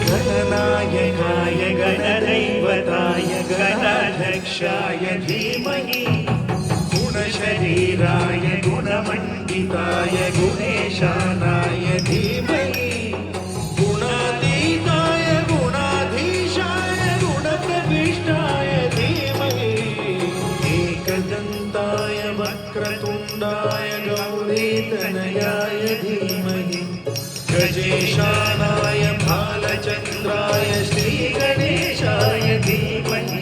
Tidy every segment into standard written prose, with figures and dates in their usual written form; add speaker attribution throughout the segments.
Speaker 1: गणनायकाय गणदैवताय गणाध्यक्षाय धीमहि गुणशरीराय गुणमण्डिताय गुणेशानाय धीमहि गुणातीताय गुणाधीशाय गुणप्रविष्टाय धीमहि एकदन्ताय वक्रतुण्डाय गौरीतनयाय धीमहि गजेशानाय भालचन्द्राय श्रीगणेशाय धीमहि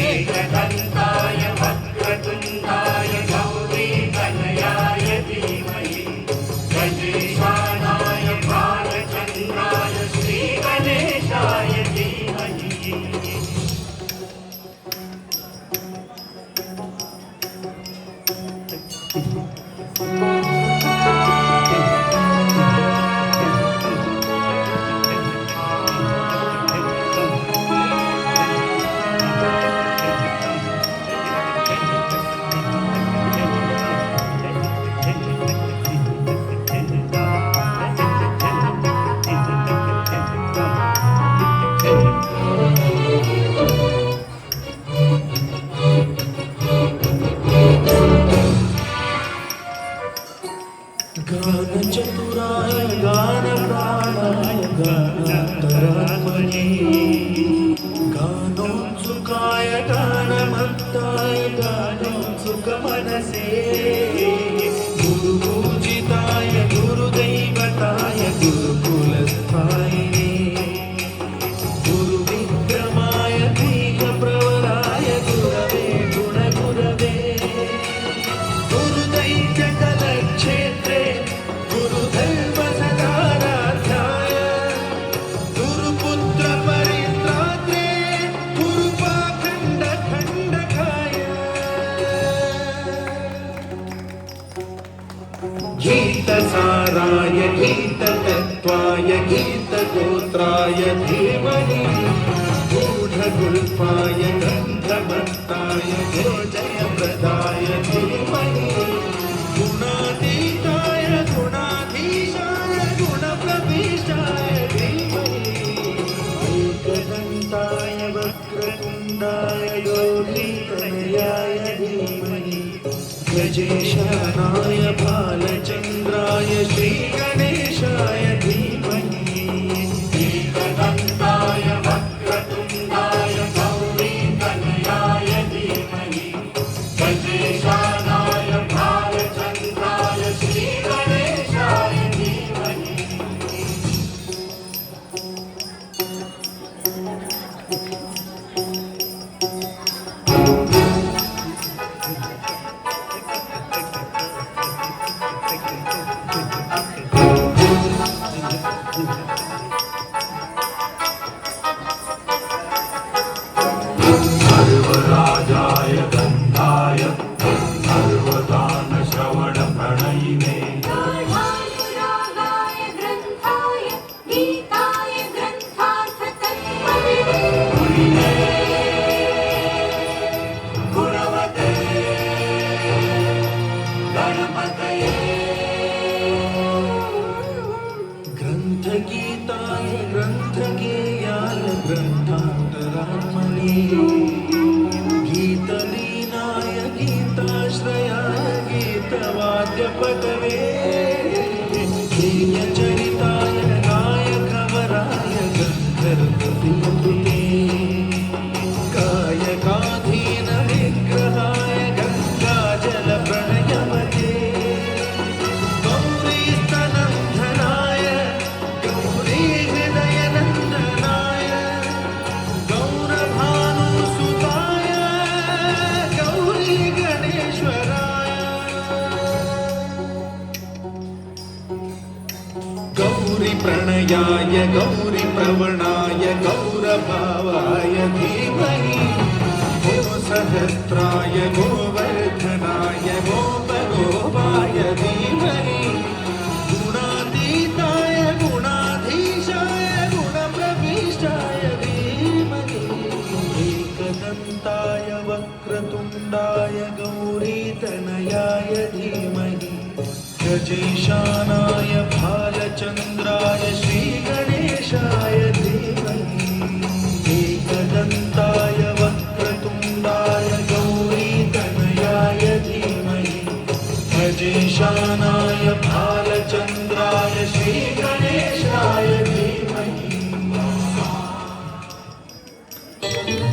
Speaker 1: एकदन्ताय वक्रतुण्डाय गौरीतनयाय धीमहि गजेशानाय भालचन्द्राय श्रीगणेशाय धीमहि गानचतुराय गानप्राणाय गानान्तरात्मने गानोत्सुकाय गानमत्ताय गानोत्सुकमनसे गुरुपूजिताय गुरुदैवताय गुरुकुलस्थायिने गुरुविक्रमाय दीर्घप्रवराय गुरवे गुणगुरवे गुरुदैत्यकलक्षेत्रे गुरुधर्मसदाराध्याय गुरुपुत्रपरित्रात्रे गुरुपाखण्डखण्डकाय गीतसाराय गीततत्त्वाय गीतगोत्राय धीमहि गूढगुल्फाय गन्धमत्ताय गोजयप्रदाय धीमहि गुणातीताय गुणाधीशाय गुणप्रविष्टाय धीमहि एकदन्ताय वक्रतुण्डाय गौरीतनयाय धीमहि गजेशानाय भालचन्द्राय श्रीगणेशाय धीमहि एकदन्ताय वक्रतुण्डाय गौरीतनयाय धीमहि गजेशानाय भालचन्द्राय श्रीगणेशाय धीमहि सर्वराजाय गन्धाय सर्वदानश्रवणप्रणयिने
Speaker 2: गाढानुरागाय ग्रन्थाय गीताय ग्रन्थार्थतत्त्वविदे
Speaker 1: गुणवते गणपतये ग्रन्थगीताय ग्रन्थगेयाय ग्रन्थान्तरात्मने गीतलीनाय गीताश्रयाय गीतवाद्यपटवे ध्येयचरिताय नायकवराय गन्धर्वप्रियकृते कायकाधीन विग्रहाय गङ्गाजलप्रणयमते गौरीस्तनन्धनाय गौरीहृदयनन्दनाय गौरभानुसुताय गौरीगणेश्वराय गौरीप्रणयाय गौरीप्रवणाय गौरभावाय धीमहि गोसहस्राय गोवर्धनाय गोपगोपाय धीमहि गुणातीताय गुणाधीशाय गुणप्रविष्टाय धीमहि एकदन्ताय वक्रतुण्डाय गौरीतनयाय धीमहि अजेशानाय भालचन्द्राय श्रीगणेशाय धीमहि एकदन्ताय वक्रतुण्डाय गौरीतनयाय धीमहि अजेशानाय भालचन्द्राय श्री